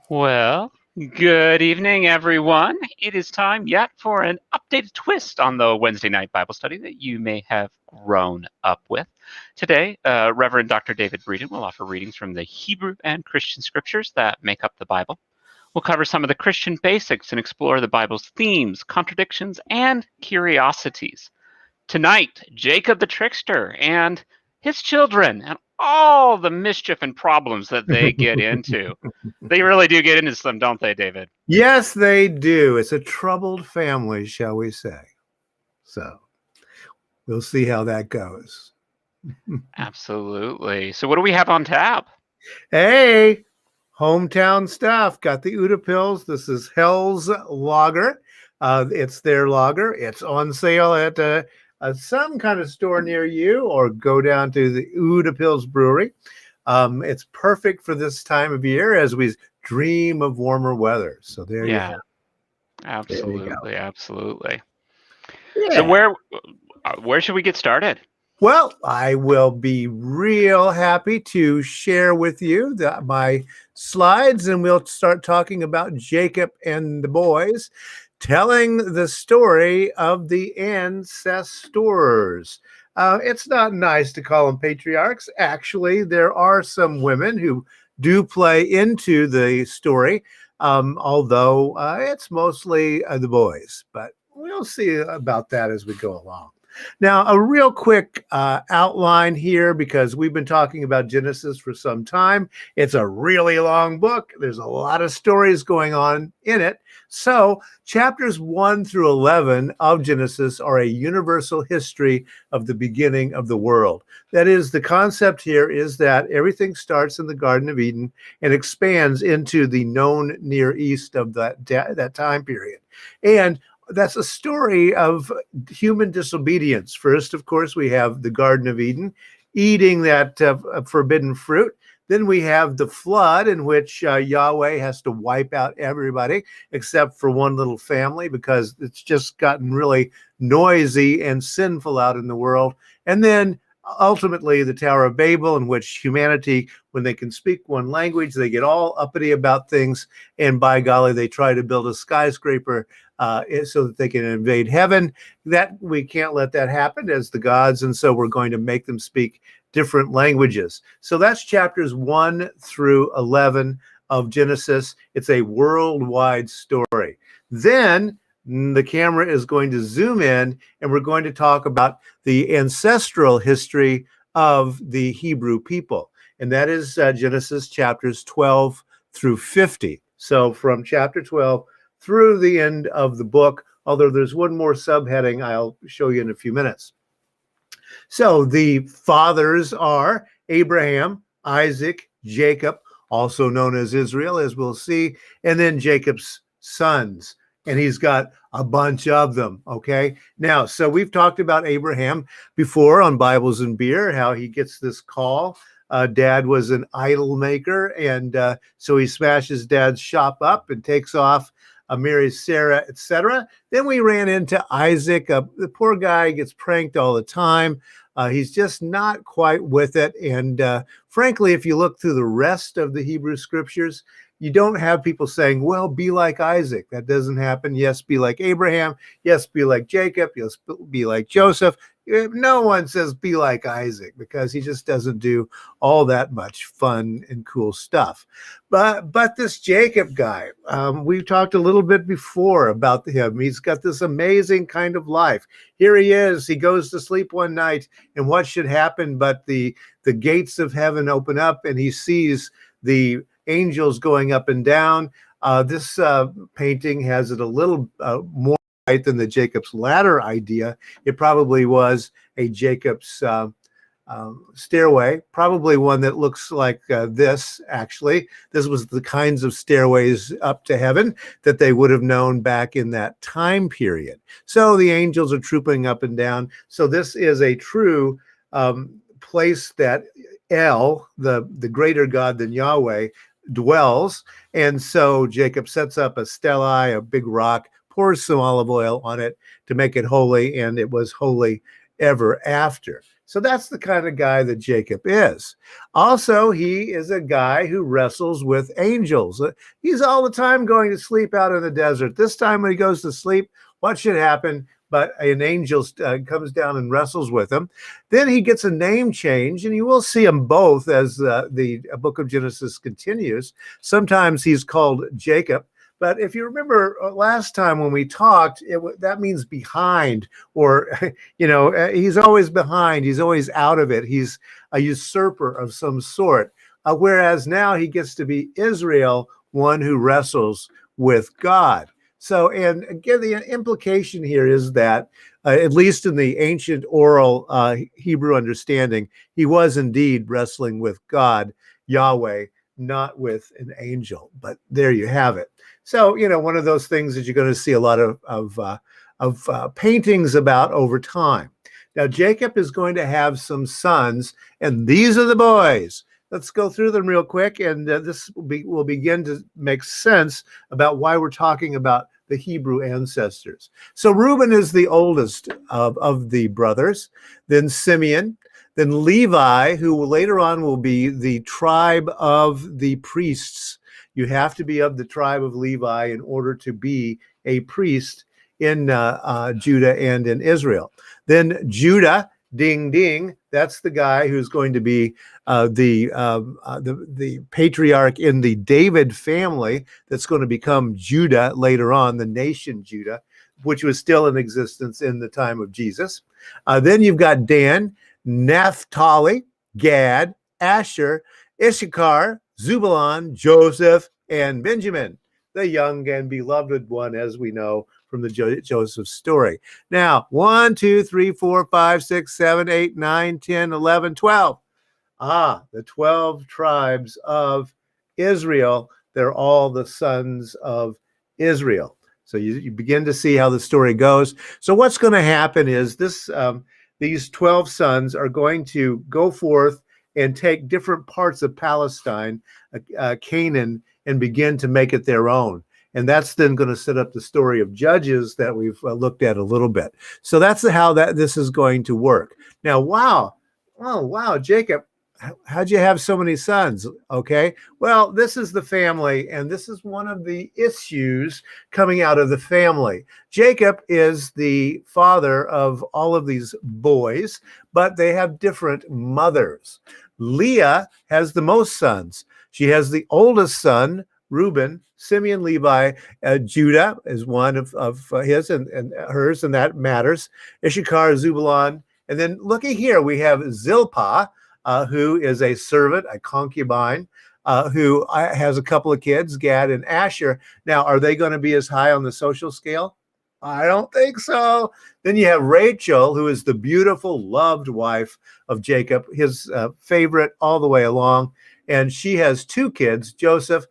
Well, good evening, everyone. It is time yet for an updated twist on the Wednesday night Bible study that you may have grown up with. Today, Reverend Dr. David Breeden will offer readings from the Hebrew and Christian scriptures that make up the Bible. We'll cover some of the Christian basics and explore the Bible's themes, contradictions, and curiosities. Tonight, Jacob the trickster and his children and all the mischief and problems that they get into. They really do get into some, don't they, David? Yes, they do. It's a troubled family, shall we say. So we'll see how that goes. Absolutely. So what do we have on tap? Hey, hometown stuff. Got the Uda pills. This is Hell's Lager. It's their lager. It's on sale at some kind of store near you, or go down to the Uda Pills Brewery. It's perfect for this time of year as we dream of warmer weather. So there you go. Absolutely, absolutely. Yeah. So where should we get started? Well, I will be real happy to share with you my slides, and we'll start talking about Jacob and the boys, telling the story of the ancestors. It's not nice to call them patriarchs. Actually, there are some women who do play into the story, although it's mostly the boys. But we'll see about that as we go along. Now, a real quick outline here, because we've been talking about Genesis for some time. It's a really long book. There's a lot of stories going on in it. So chapters 1 through 11 of Genesis are a universal history of the beginning of the world. That is, the concept here is that everything starts in the Garden of Eden and expands into the known Near East of that time period. And that's a story of human disobedience. First, of course, we have the Garden of Eden, eating that forbidden fruit. Then we have the flood, in which Yahweh has to wipe out everybody except for one little family, because it's just gotten really noisy and sinful out in the world. And then ultimately the Tower of Babel, in which humanity, when they can speak one language, they get all uppity about things, and by golly, they try to build a skyscraper so that they can invade heaven. That we can't let that happen as the gods, and so we're going to make them speak different languages. So that's chapters 1 through 11 of Genesis. It's a worldwide story. Then the camera is going to zoom in, and we're going to talk about the ancestral history of the Hebrew people. And that is Genesis chapters 12 through 50. So from chapter 12 through the end of the book, although there's one more subheading I'll show you in a few minutes. So the fathers are Abraham, Isaac, Jacob, also known as Israel, as we'll see, and then Jacob's sons. And he's got a bunch of them, okay? Now, so we've talked about Abraham before on Bibles and Beer, how he gets this call. Dad was an idol maker, and so he smashes Dad's shop up and takes off, marries Sarah, etc. Then we ran into Isaac. The poor guy gets pranked all the time. He's just not quite with it. And frankly, if you look through the rest of the Hebrew scriptures, you don't have people saying, well, be like Isaac. That doesn't happen. Yes, be like Abraham. Yes, be like Jacob. Yes, be like Joseph. No one says be like Isaac, because he just doesn't do all that much fun and cool stuff. But this Jacob guy, we've talked a little bit before about him. He's got this amazing kind of life. Here he is. He goes to sleep one night, and what should happen but the gates of heaven open up, and he sees the angels going up and down. This painting has it a little more right than the Jacob's ladder idea. It probably was a Jacob's stairway, probably one that looks like this, actually. This was the kinds of stairways up to heaven that they would have known back in that time period. So the angels are trooping up and down. So this is a true place that El, the greater God than Yahweh, dwells. And so Jacob sets up a stelae, a big rock, pours some olive oil on it to make it holy, and it was holy ever after. So that's the kind of guy that Jacob is. Also, he is a guy who wrestles with angels. He's all the time going to sleep out in the desert. This time when he goes to sleep, what should happen? But an angel comes down and wrestles with him. Then he gets a name change, and you will see them both as the book of Genesis continues. Sometimes he's called Jacob. But if you remember last time when we talked, that means behind, or, he's always behind. He's always out of it. He's a usurper of some sort. Whereas now he gets to be Israel, one who wrestles with God. So, and again, the implication here is that, at least in the ancient oral Hebrew understanding, he was indeed wrestling with God, Yahweh, not with an angel. But there you have it. So, one of those things that you're going to see a lot of paintings about over time. Now, Jacob is going to have some sons, and these are the boys. Let's go through them real quick, and this will begin to make sense about why we're talking about the Hebrew ancestors. So Reuben is the oldest of the brothers, then Simeon, then Levi, who later on will be the tribe of the priests. You have to be of the tribe of Levi in order to be a priest in Judah and in Israel. Then Judah, ding ding, that's the guy who's going to be the patriarch in the David family that's going to become Judah later on, the nation Judah, which was still in existence in the time of Jesus. Then you've got Dan, Naphtali, Gad, Asher, Issachar, Zebulun, Joseph, and Benjamin, the young and beloved one, as we know from the Joseph story. Now, 1, 2, 3, 4, 5, 6, 7, 8, 9, 10, 11, 12. The 12 tribes of Israel. They're all the sons of Israel. So you begin to see how the story goes. So what's going to happen is these 12 sons are going to go forth and take different parts of Palestine, Canaan, and begin to make it their own. And that's then going to set up the story of Judges that we've looked at a little bit. So that's how this is going to work. Now, wow, Jacob, how'd you have so many sons? Okay, well, this is the family, and this is one of the issues coming out of the family. Jacob is the father of all of these boys, but they have different mothers. Leah has the most sons. She has the oldest son, Reuben, Simeon, Levi, Judah is one of his and hers, and that matters. Issachar, Zebulun, and then looky here, we have Zilpah, who is a servant, a concubine, who has a couple of kids, Gad and Asher. Now, are they going to be as high on the social scale? I don't think so. Then you have Rachel, who is the beautiful, loved wife of Jacob, his favorite all the way along. And she has 2 kids, Joseph,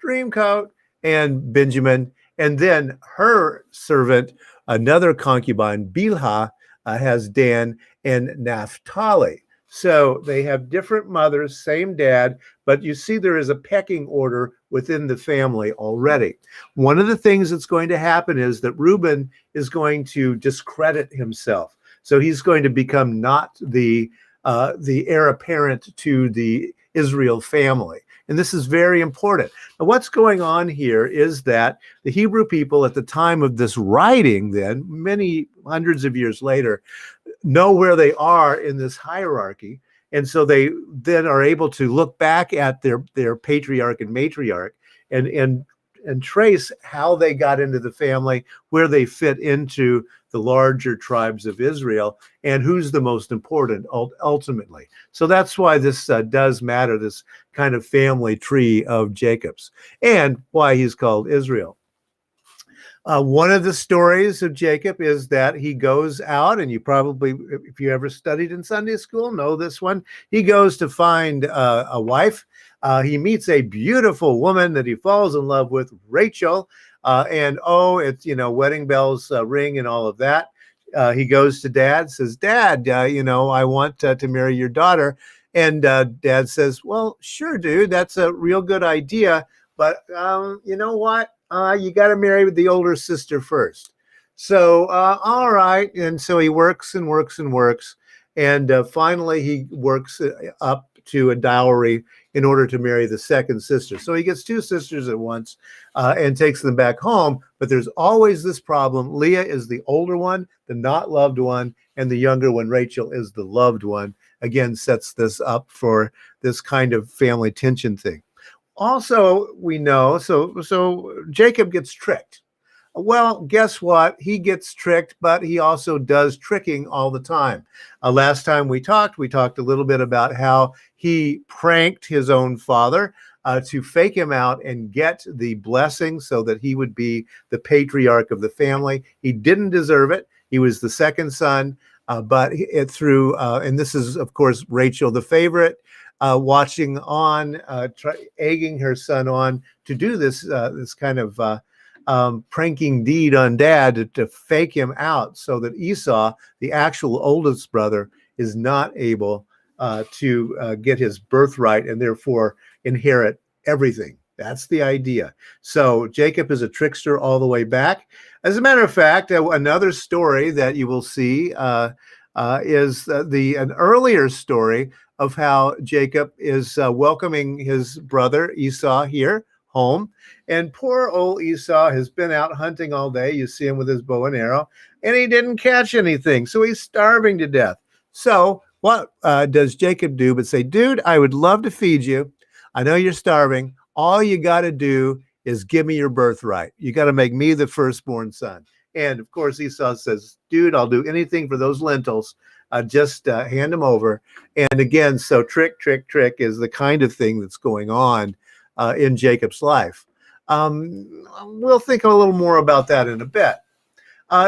Dreamcoat, and Benjamin. And then her servant, another concubine, Bilhah, has Dan and Naphtali. So they have different mothers, same dad, but you see there is a pecking order within the family already. One of the things that's going to happen is that Reuben is going to discredit himself. So he's going to become not the heir apparent to the Israel family. And this is very important. Now, what's going on here is that the Hebrew people at the time of this writing, then, many hundreds of years later, know where they are in this hierarchy. And so they then are able to look back at their patriarch and matriarch and trace how they got into the family, where they fit into the larger tribes of Israel, and who's the most important ultimately. So that's why this does matter, this kind of family tree of Jacob's, and why he's called Israel. One of the stories of Jacob is that he goes out, and you probably, if you ever studied in Sunday school, know this one. He goes to find a wife. He meets a beautiful woman that he falls in love with, Rachel. And it's, wedding bells ring and all of that. He goes to Dad, says, Dad, I want to marry your daughter. And Dad says, well, sure, dude, that's a real good idea. But you know what? You got to marry the older sister first. So, all right. And so he works and works and works. And finally, he works up to a dowry in order to marry the second sister. So he gets two sisters at once and takes them back home. But there's always this problem. Leah is the older one, the not loved one, and the younger one, Rachel, is the loved one. Again, sets this up for this kind of family tension thing. Also, we know, so Jacob gets tricked. Well, guess what? He gets tricked, but he also does tricking all the time. Last time we talked a little bit about how he pranked his own father to fake him out and get the blessing so that he would be the patriarch of the family. He didn't deserve it. He was the second son, but and this is, of course, Rachel, the favorite, watching on, egging her son on to do this kind of pranking deed on dad to fake him out so that Esau, the actual oldest brother, is not able to get his birthright and therefore inherit everything. That's the idea. So Jacob is a trickster all the way back. As a matter of fact, another story that you will see is an earlier story of how Jacob is welcoming his brother Esau here home. And poor old Esau has been out hunting all day. You see him with his bow and arrow, and he didn't catch anything. So he's starving to death. So what does Jacob do but say, dude, I would love to feed you. I know you're starving. All you got to do is give me your birthright. You got to make me the firstborn son. And of course, Esau says, dude, I'll do anything for those lentils. Just hand them over. And again, so trick is the kind of thing that's going on in Jacob's life. We'll think a little more about that in a bit.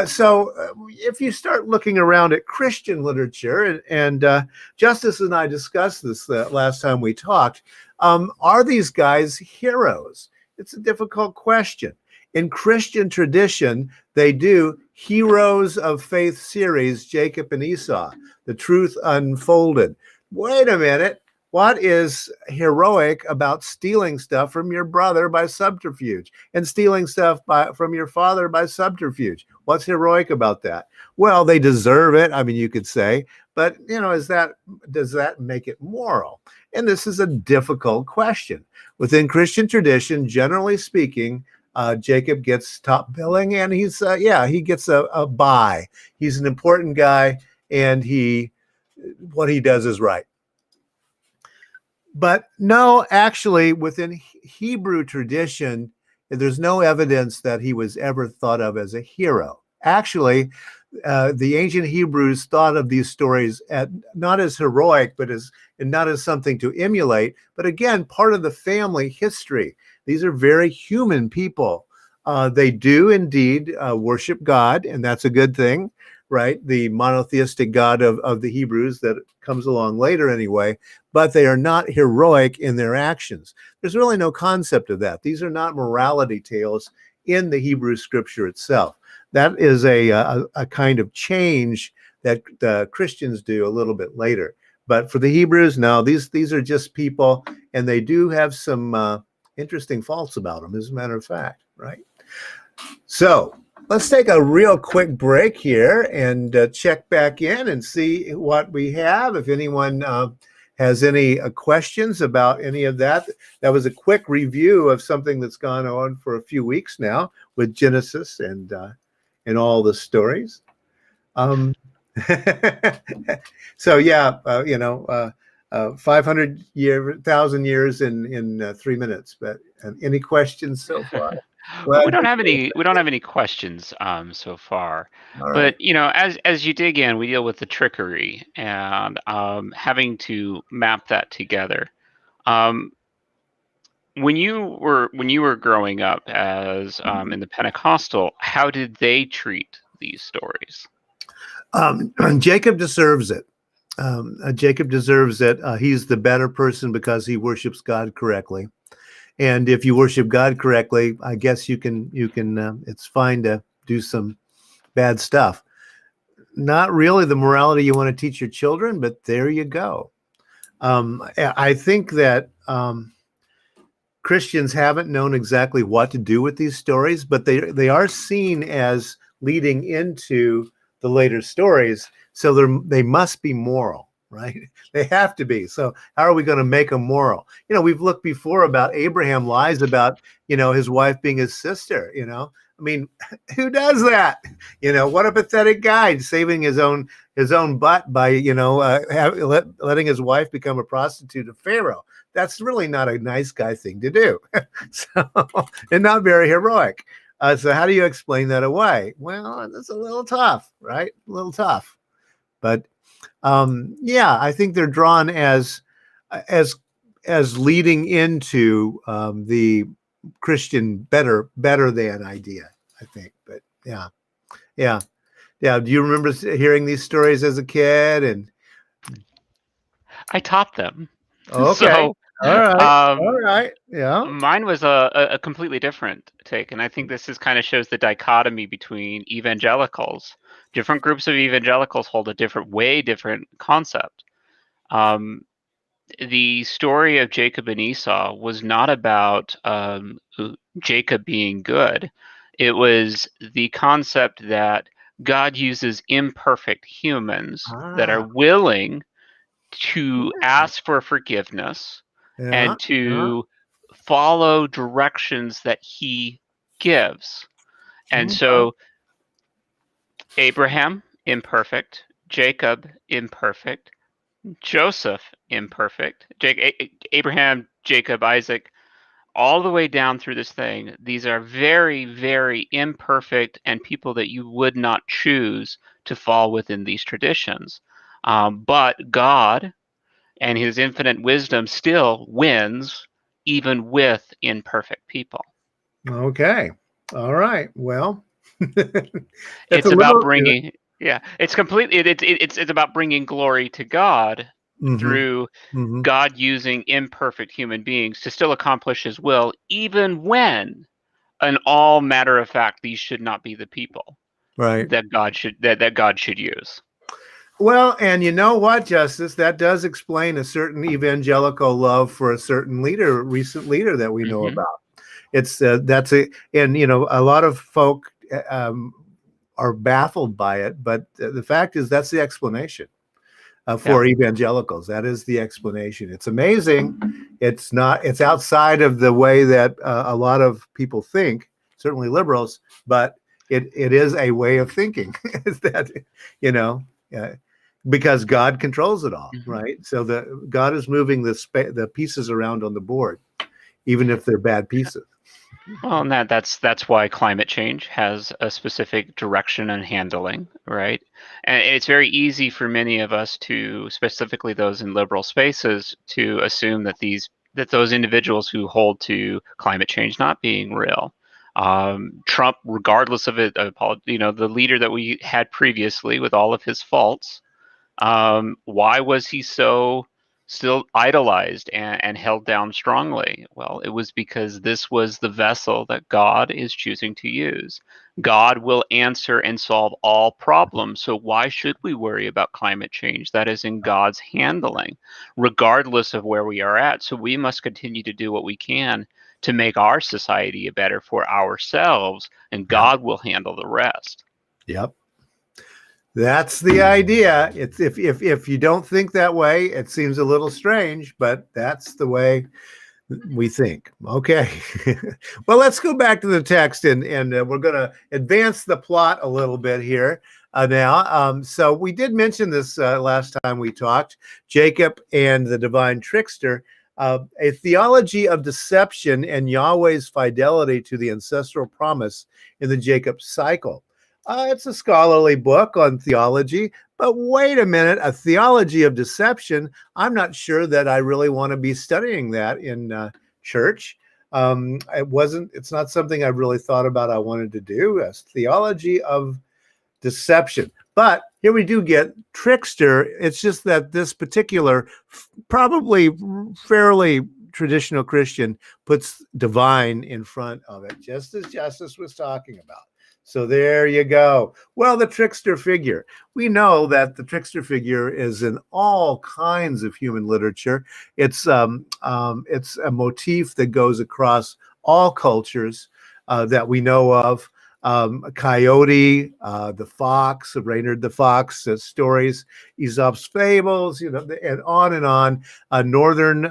So if you start looking around at Christian literature, and Justice and I discussed this last time we talked, are these guys heroes? It's a difficult question. In Christian tradition, they do Heroes of Faith series, Jacob and Esau, the truth unfolded. Wait a minute. What is heroic about stealing stuff from your brother by subterfuge and stealing stuff from your father by subterfuge? What's heroic about that? Well, they deserve it. I mean, you could say, but does that make it moral? And this is a difficult question. Within Christian tradition, generally speaking, Jacob gets top billing, and he gets a buy. He's an important guy, and what he does is right. But no, actually, within Hebrew tradition, there's no evidence that he was ever thought of as a hero. Actually, the ancient Hebrews thought of these stories not as heroic, and not as something to emulate, but again, part of the family history. These are very human people. They do indeed worship God, and that's a good thing, right? The monotheistic God of the Hebrews that comes along later anyway, but they are not heroic in their actions. There's really no concept of that. These are not morality tales in the Hebrew scripture itself. That is a kind of change that the Christians do a little bit later. But for the Hebrews, no, these are just people, and they do have some interesting faults about them, as a matter of fact, right? So let's take a real quick break here and check back in and see what we have. If anyone has any questions about any of that. That was a quick review of something that's gone on for a few weeks now with Genesis and all the stories. So yeah, 500 years, 1,000 years in 3 minutes. But any questions so far? Well, we don't have any questions so far. All right. But as you dig in, we deal with the trickery and having to map that together. When you were growing up as in the Pentecostal, how did they treat these stories? Jacob deserves it. Jacob deserves it. He's the better person because he worships God correctly. And if you worship God correctly, I guess you can. It's fine to do some bad stuff. Not really the morality you want to teach your children, but there you go. I think that Christians haven't known exactly what to do with these stories, but they are seen as leading into the later stories. So they must be moral, right? They have to be. So how are we going to make them moral? We've looked before about Abraham lies about, his wife being his sister, I mean, who does that? What a pathetic guy, saving his own butt by, letting his wife become a prostitute of Pharaoh. That's really not a nice guy thing to do. So, and not very heroic. So how do you explain that away? Well, it's a little tough, right? A little tough. But yeah, I think they're drawn as leading into the Christian better than idea, I think. But yeah. Do you remember hearing these stories as a kid? And I taught them. okay, So, all right, yeah. mine was a completely different take, and I think this kind of shows the dichotomy between evangelicals. Different groups of evangelicals hold a different concept. The story of Jacob and Esau was not about Jacob being good. It was the concept that God uses imperfect humans that are willing to ask for forgiveness and to follow directions that he gives. And so Abraham, imperfect. Jacob, imperfect. Joseph, imperfect. Abraham, Jacob, Isaac, all the way down through this thing. These are very, very imperfect and people that you would not choose to fall within these traditions. But God and his infinite wisdom still wins even with imperfect people. Okay. All right. Well, It's about bringing, it's completely, it's about bringing glory to God through God using imperfect human beings to still accomplish his will, even when in all matter of fact, these should not be the people that God should use. Well, and you know what, Justice, that does explain a certain evangelical love for a certain recent leader that we know about. It's that's a, and a lot of folk are baffled by it, but the fact is that's the explanation for evangelicals. That is the explanation. It's amazing. It's outside of the way that a lot of people think, certainly liberals, but it is a way of thinking. Is that because God controls it all, right? So God is moving the pieces around on the board, even if they're bad pieces. Well, and that's why climate change has a specific direction and handling, right? And it's very easy for many of us to, specifically those in liberal spaces, to assume that those individuals who hold to climate change not being real, Trump, regardless of it, the leader that we had previously with all of his faults, why was he so still idolized and held down strongly? Well, it was because this was the vessel that God is choosing to use. God will answer and solve all problems. So why should we worry about climate change? That is in God's handling, regardless of where we are at. So we must continue to do what we can to make our society better for ourselves, and God will handle the rest. Yep. That's the idea. It's if you don't think that way, it seems a little strange, but that's the way we think. Okay. Well, let's go back to the text, and we're going to advance the plot a little bit here now. So we did mention this last time we talked, Jacob and the divine trickster, a theology of deception and Yahweh's fidelity to the ancestral promise in the Jacob cycle. It's a scholarly book on theology, but wait a minute, a theology of deception. I'm not sure that I really want to be studying that in church. It's not something I really thought about I wanted to do, a theology of deception. But here we do get trickster. It's just that this particular, probably fairly traditional Christian puts divine in front of it, just as Justice was talking about. So there you go. Well, the trickster figure. We know that the trickster figure is in all kinds of human literature. It's a motif that goes across all cultures that we know of. Coyote, the fox, Reynard the fox, stories, Aesop's fables, and on and on. Northern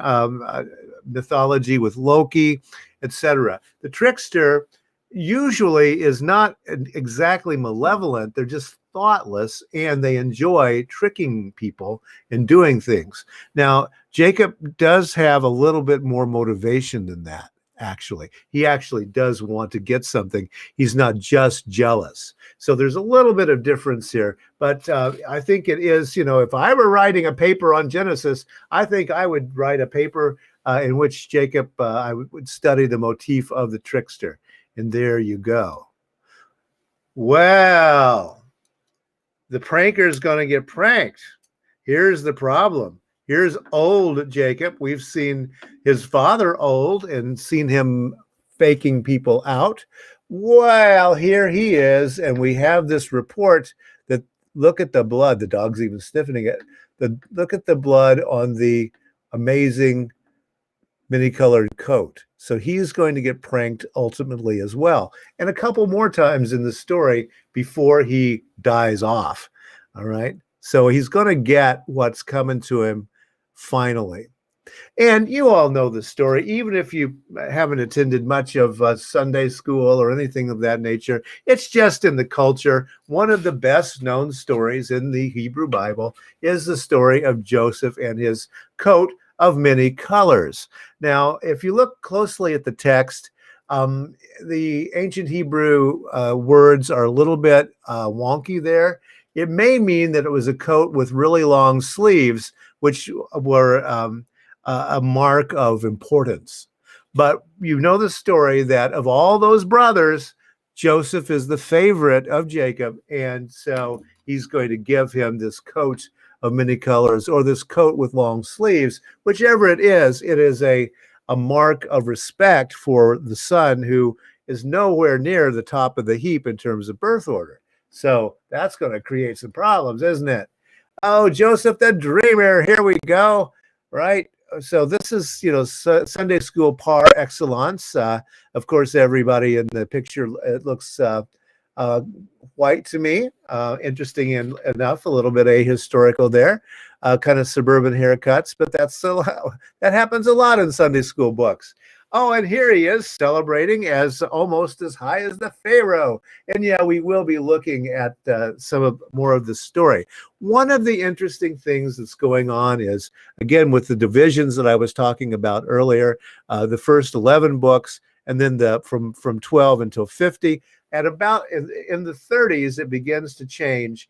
mythology with Loki, etc. The trickster usually is not exactly malevolent. They're just thoughtless, and they enjoy tricking people and doing things. Now, Jacob does have a little bit more motivation than that. Actually, he actually does want to get something. He's not just jealous. So there's a little bit of difference here, but I think it is, if I were writing a paper on Genesis, I think I would write a paper in which Jacob, I would study the motif of the trickster. And there you go. Well, the pranker is going to get pranked. Here's the problem. Here's old Jacob. We've seen his father old and seen him faking people out. Well, here he is, and we have this report that, look at the blood. The dog's even stiffening it. Look at the blood on the amazing many-colored coat. So he's going to get pranked ultimately as well, and a couple more times in the story before he dies off. All right. So he's going to get what's coming to him finally. And you all know the story, even if you haven't attended much of Sunday school or anything of that nature. It's just in the culture. One of the best known stories in the Hebrew Bible is the story of Joseph and his coat of many colors. Now, if you look closely at the text, the ancient Hebrew words are a little bit wonky there. It may mean that it was a coat with really long sleeves, which were a mark of importance. But you know the story that of all those brothers, Joseph is the favorite of Jacob, and so he's going to give him this coat of many colors, or this coat with long sleeves. Whichever it is a mark of respect for the son, who is nowhere near the top of the heap in terms of birth order. So that's going to create some problems, isn't it? Oh, Joseph the dreamer, here we go, right? So this is, Sunday school par excellence. Of course, everybody in the picture, it looks white to me. Interesting enough, a little bit ahistorical there, kind of suburban haircuts, but that happens a lot in Sunday school books. Oh, and here he is celebrating as almost as high as the Pharaoh. And yeah, we will be looking at more of the story. One of the interesting things that's going on is, again, with the divisions that I was talking about earlier, the first 11 books, and then from 12 until 50. At about in the 30s, it begins to change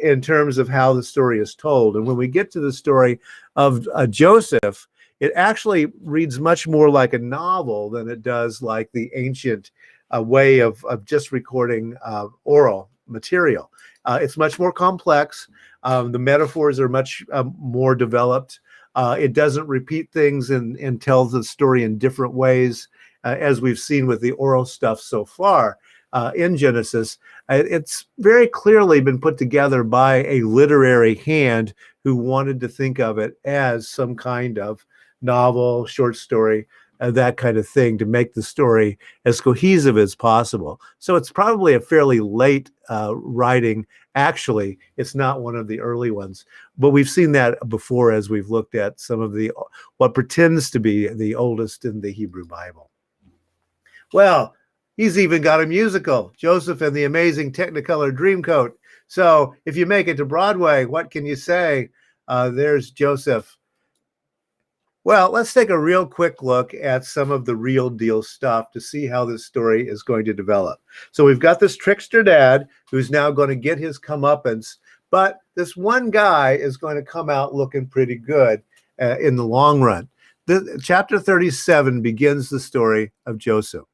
in terms of how the story is told. And when we get to the story of Joseph, it actually reads much more like a novel than it does like the ancient way of just recording oral material. It's much more complex. The metaphors are much more developed. It doesn't repeat things and tells the story in different ways, as we've seen with the oral stuff so far in Genesis. It's very clearly been put together by a literary hand who wanted to think of it as some kind of novel, short story, that kind of thing, to make the story as cohesive as possible. So it's probably a fairly late writing. Actually, it's not one of the early ones, but we've seen that before as we've looked at some of what pretends to be the oldest in the Hebrew Bible. Well, he's even got a musical, Joseph and the Amazing Technicolor Dreamcoat. So if you make it to Broadway, what can you say? There's Joseph. Well, let's take a real quick look at some of the real deal stuff to see how this story is going to develop. So we've got this trickster dad who's now going to get his comeuppance, but this one guy is going to come out looking pretty good in the long run. Chapter 37 begins the story of Joseph.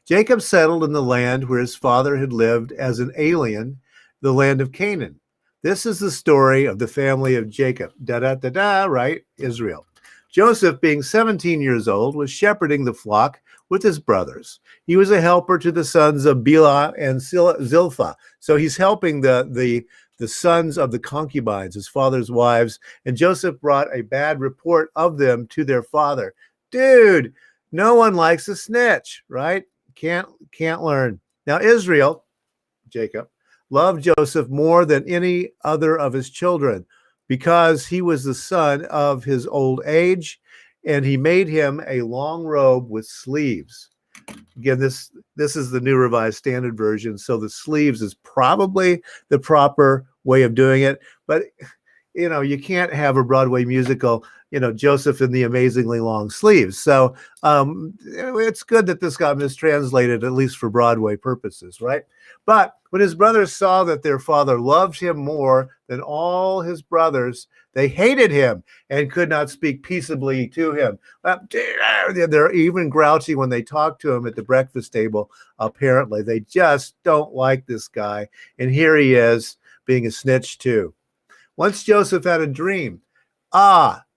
Jacob settled in the land where his father had lived as an alien, the land of Canaan. This is the story of the family of Jacob. Da-da-da-da, right? Israel. Joseph, being 17 years old, was shepherding the flock with his brothers. He was a helper to the sons of Bilhah and Zilpah. So he's helping the sons of the concubines, his father's wives. And Joseph brought a bad report of them to their father. Dude, no one likes a snitch, right? Can't learn. Now Israel, Jacob, loved Joseph more than any other of his children because he was the son of his old age, and he made him a long robe with sleeves. Again, this is the New Revised Standard Version, so the sleeves is probably the proper way of doing it. But you can't have a Broadway musical, Joseph in the amazingly long sleeves. So it's good that this got mistranslated, at least for Broadway purposes, right? But when his brothers saw that their father loved him more than all his brothers, they hated him and could not speak peaceably to him. They're even grouchy when they talk to him at the breakfast table, apparently. They just don't like this guy. And here he is being a snitch too. Once Joseph had a dream.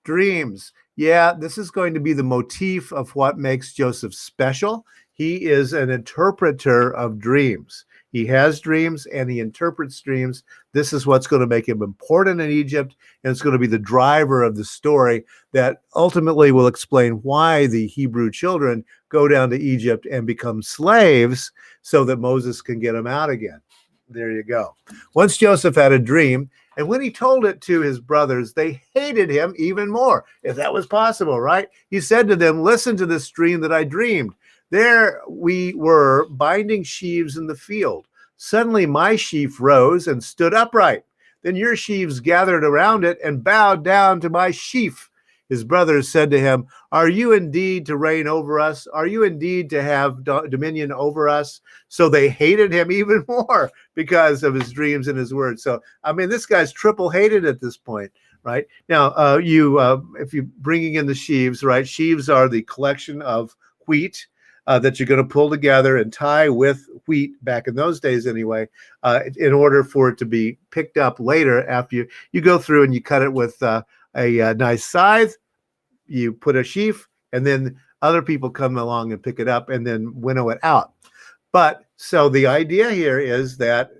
Dreams. Yeah, this is going to be the motif of what makes Joseph special. He is an interpreter of dreams. He has dreams and he interprets dreams. This is what's going to make him important in Egypt, and it's going to be the driver of the story that ultimately will explain why the Hebrew children go down to Egypt and become slaves so that Moses can get them out again. There you go. Once Joseph had a dream, and when he told it to his brothers, they hated him even more, if that was possible, right? He said to them, "Listen to this dream that I dreamed. There we were binding sheaves in the field. Suddenly my sheaf rose and stood upright. Then your sheaves gathered around it and bowed down to my sheaf." His brothers said to him, "Are you indeed to reign over us? Are you indeed to have dominion over us?" So they hated him even more because of his dreams and his words. So, this guy's triple hated at this point, right? Now, if you're bringing in the sheaves, right? Sheaves are the collection of wheat that you're going to pull together and tie with wheat, back in those days anyway, in order for it to be picked up later after you go through and you cut it with a nice scythe. You put a sheaf, and then other people come along and pick it up and then winnow it out. But so the idea here is that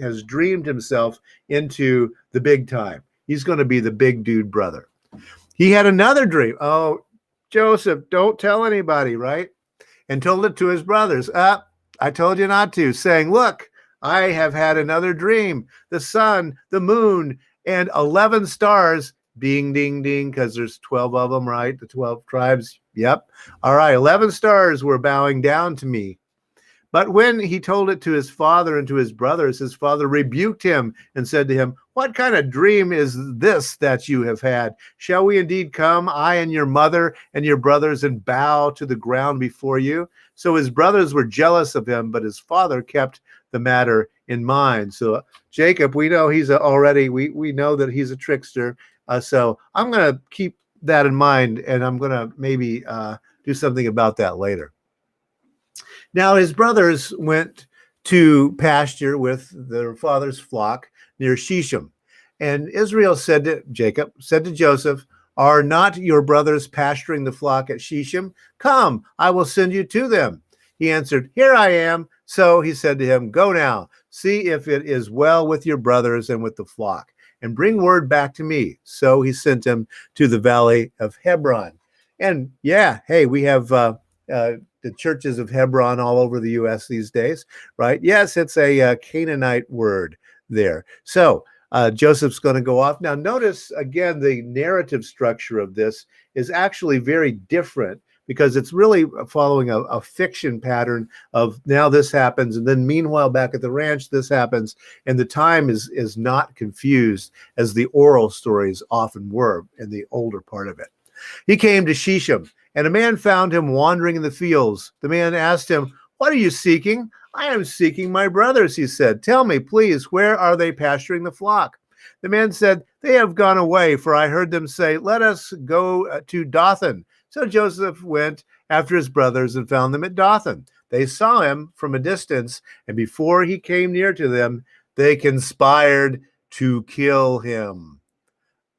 has dreamed himself into the big time. He's going to be the big dude brother. He had another dream. Oh, Joseph, don't tell anybody, right? And told it to his brothers. I told you not to, saying, "Look, I have had another dream. The sun, the moon, and 11 stars," ding, ding, ding, because there's 12 of them, right? The 12 tribes. Yep. All right, 11 stars were bowing down to me. But when he told it to his father and to his brothers, his father rebuked him and said to him, "What kind of dream is this that you have had? Shall we indeed come, I and your mother and your brothers, and bow to the ground before you?" So his brothers were jealous of him, but his father kept the matter in mind. So Jacob, we know we know that he's a trickster. So I'm going to keep that in mind, and I'm going to maybe do something about that later. Now his brothers went to pasture with their father's flock near Shechem. And Israel said to Joseph, "Are not your brothers pasturing the flock at Shechem? Come, I will send you to them." He answered, "Here I am." So he said to him, "Go now, see if it is well with your brothers and with the flock, and bring word back to me." So he sent him to the valley of Hebron. And yeah, hey, we have the churches of Hebron all over the U.S. these days, right? Yes, it's a Canaanite word there. So Joseph's going to go off. Now, notice again, the narrative structure of this is actually very different, because it's really following a fiction pattern of now this happens, and then meanwhile back at the ranch this happens, and the time is not confused as the oral stories often were in the older part of it. He came to Shechem, and a man found him wandering in the fields. The man asked him, "What are you seeking?" "I am seeking my brothers," he said. "Tell me, please, where are they pasturing the flock?" The man said, "They have gone away, for I heard them say, 'Let us go to Dothan.'" So Joseph went after his brothers and found them at Dothan. They saw him from a distance, and before he came near to them, they conspired to kill him.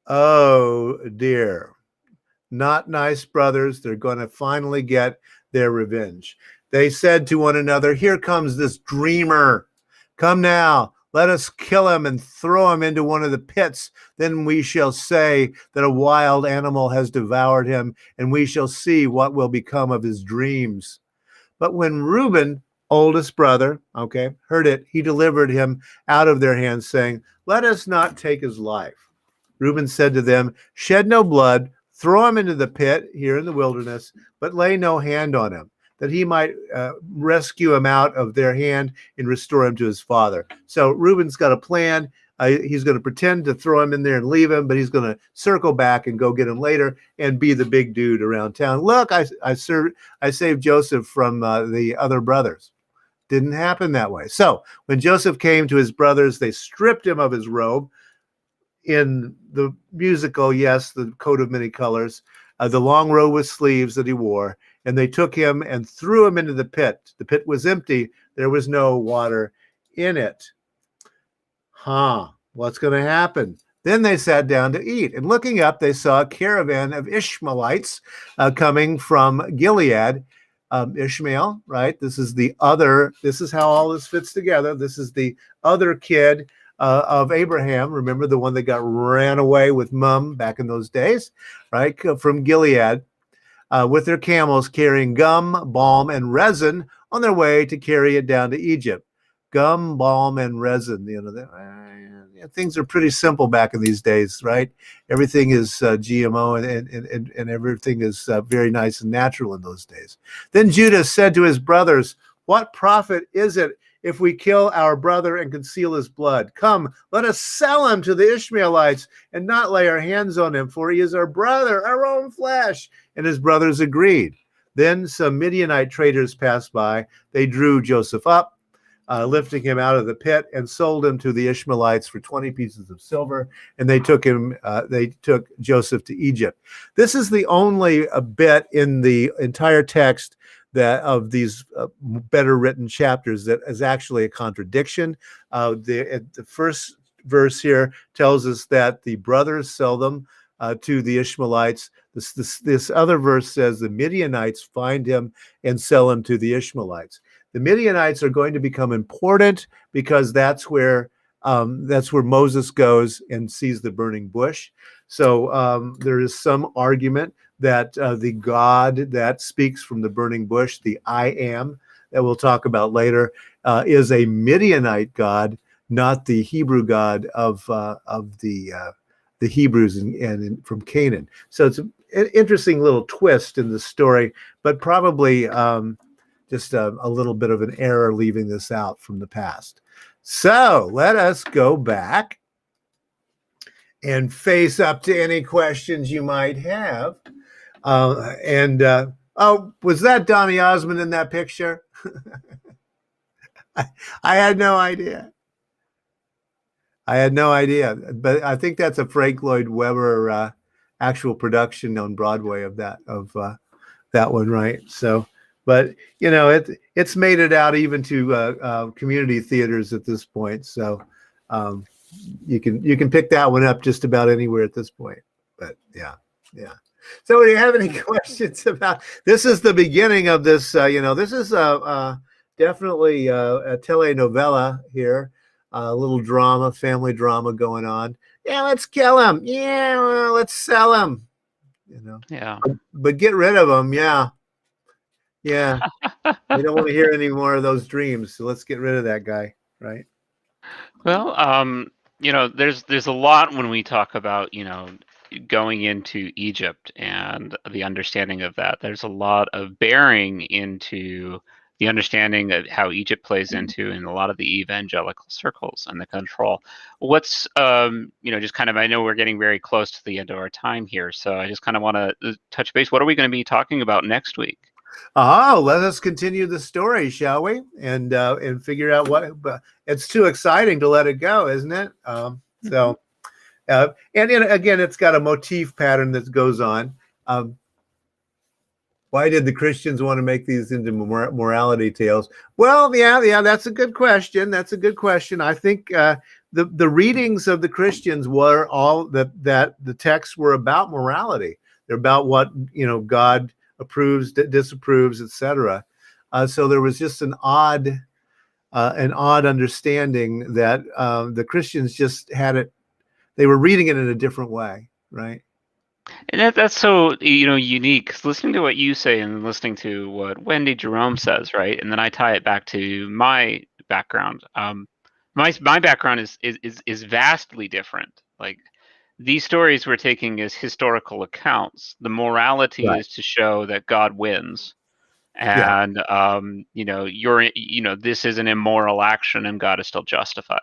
Oh, dear. Not nice brothers. They're going to finally get their revenge. They said to one another, "Here comes this dreamer. Come now, let us kill him and throw him into one of the pits. Then we shall say that a wild animal has devoured him, and we shall see what will become of his dreams." But when Reuben oldest brother, okay, heard it, he delivered him out of their hands, saying, "Let us not take his life." Reuben said to them, "Shed no blood, throw him into the pit here in the wilderness, but lay no hand on him, that he might rescue him out of their hand and restore him to his father." So Reuben's got a plan. He's going to pretend to throw him in there and leave him, but he's going to circle back and go get him later and be the big dude around town. Look, I saved Joseph from the other brothers. Didn't happen that way. So when Joseph came to his brothers, they stripped him of his robe. In the musical, yes, the coat of many colors, the long robe with sleeves that he wore, and they took him and threw him into the pit. The pit was empty. There was no water in it. What's going to happen? Then they sat down to eat, and looking up, they saw a caravan of Ishmaelites coming from Gilead. Ishmael, right? This is how all this fits together. This is the other kid of Abraham. Remember, the one that got ran away with mom back in those days, right? From Gilead, with their camels carrying gum, balm, and resin on their way to carry it down to Egypt. Gum, balm, and resin. Things are pretty simple back in these days, right? Everything is GMO and everything is very nice and natural in those days. Then Judah said to his brothers, "What profit is it if we kill our brother and conceal his blood? Come, let us sell him to the Ishmaelites and not lay our hands on him, for he is our brother, our own flesh." And his brothers agreed. Then some Midianite traders passed by. They drew Joseph up, lifting him out of the pit, and sold him to the Ishmaelites for 20 pieces of silver. And they took Joseph to Egypt. This is the only bit in the entire text that of these better written chapters that is actually a contradiction. The first verse here tells us that the brothers sell them to the Ishmaelites. This other verse says the Midianites find him and sell him to the Ishmaelites. The Midianites are going to become important because that's where Moses goes and sees the burning bush. So there is some argument that the God that speaks from the burning bush, the I am, that we'll talk about later, is a Midianite God, not the Hebrew God of the Hebrews and from Canaan. So it's an interesting little twist in the story, but probably just a little bit of an error leaving this out from the past. So let us go back and face up to any questions you might have. Was that Donny Osmond in that picture? I had no idea. But I think that's a Frank Lloyd Webber actual production on Broadway of that one, right? So, but it's made it out even to community theaters at this point. So you can pick that one up just about anywhere at this point. But yeah. So, do you have any questions about this? Is the beginning of this? This is definitely a telenovela here. A little drama, family drama going on. Yeah, let's kill him. Yeah, well, let's sell him. Yeah. But get rid of him. Yeah. We don't want to hear any more of those dreams. So let's get rid of that guy, right? Well, there's a lot when we talk about, going into Egypt and the understanding of that. There's a lot of bearing into the understanding of how Egypt plays into in a lot of the evangelical circles and the control. What's, just kind of, I know we're getting very close to the end of our time here, so I just kind of want to touch base. What are we going to be talking about next week? Let us continue the story, shall we? And figure out what. It's too exciting to let it go, isn't it? So, and again, it's got a motif pattern that goes on. Why did the Christians want to make these into morality tales? Well, yeah, that's a good question. I think the readings of the Christians were all that the texts were about morality. They're about what God approves, disapproves, etc. So there was just an odd understanding that the Christians just had it. They were reading it in a different way, right? And that's so, unique. 'Cause listening to what you say and listening to what Wendy Jerome says, right? And then I tie it back to my background. My background is vastly different. Like these stories we're taking as historical accounts. The morality Right. is to show that God wins, Yeah. and this is an immoral action, and God is still justified.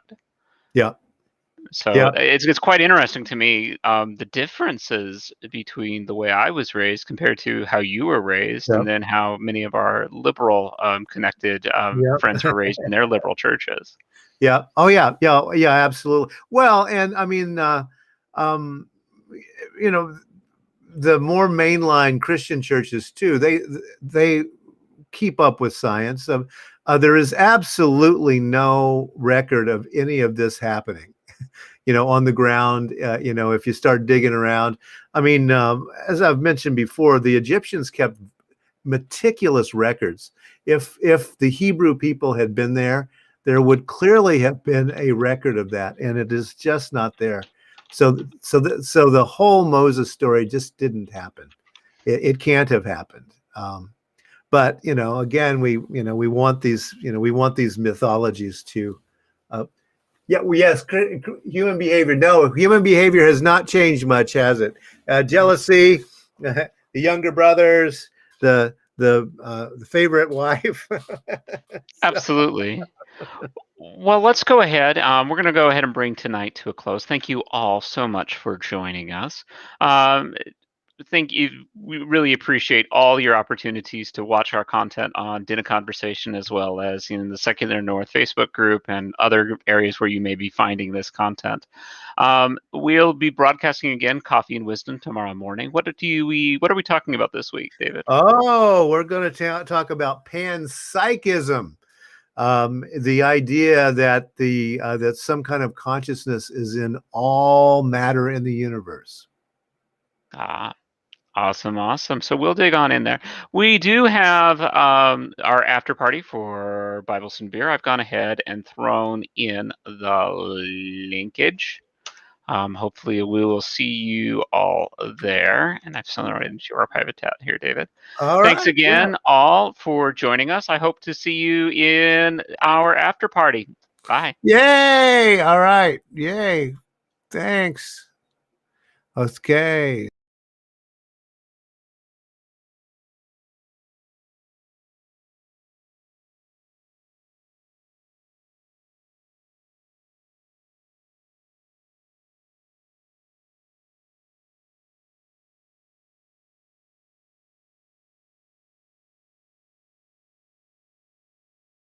Yeah. So Yeah. it's quite interesting to me, the differences between the way I was raised compared to how you were raised, Yeah. and then how many of our liberal connected Yeah. friends were raised in their liberal churches. Yeah. Oh, yeah. Yeah. Yeah. Absolutely. Well, and I mean, um, you know, the more mainline Christian churches too, they keep up with science. There is absolutely no record of any of this happening. On the ground. If you start digging around, I mean, as I've mentioned before, the Egyptians kept meticulous records. If the Hebrew people had been there, there would clearly have been a record of that, and it is just not there. So the whole Moses story just didn't happen. It can't have happened. But again, we want these mythologies to. Yeah, well, yes, human behavior. No, human behavior has not changed much, has it? Jealousy, the younger brothers, the favorite wife. So, Absolutely. Well, let's go ahead. We're going to go ahead and bring tonight to a close. Thank you all so much for joining us. Um, Thank you. We really appreciate all your opportunities to watch our content on Dinner Conversation, as well as in the Secular North Facebook group and other areas where you may be finding this content. We'll be broadcasting again Coffee and Wisdom tomorrow morning. What are we talking about this week, David? oh, we're going to talk about panpsychism. The idea that that some kind of consciousness is in all matter in the universe. Ah, awesome, awesome. So we'll dig on in there. We do have our after party for Bibles and Beer. I've gone ahead and thrown in the linkage. Hopefully we will see you all there. And I've sent it right into our private chat here, David. All Thanks right. Yeah. again, all, for joining us. I hope to see you in our after party. Bye. Yay. All right. Yay. Thanks. Okay.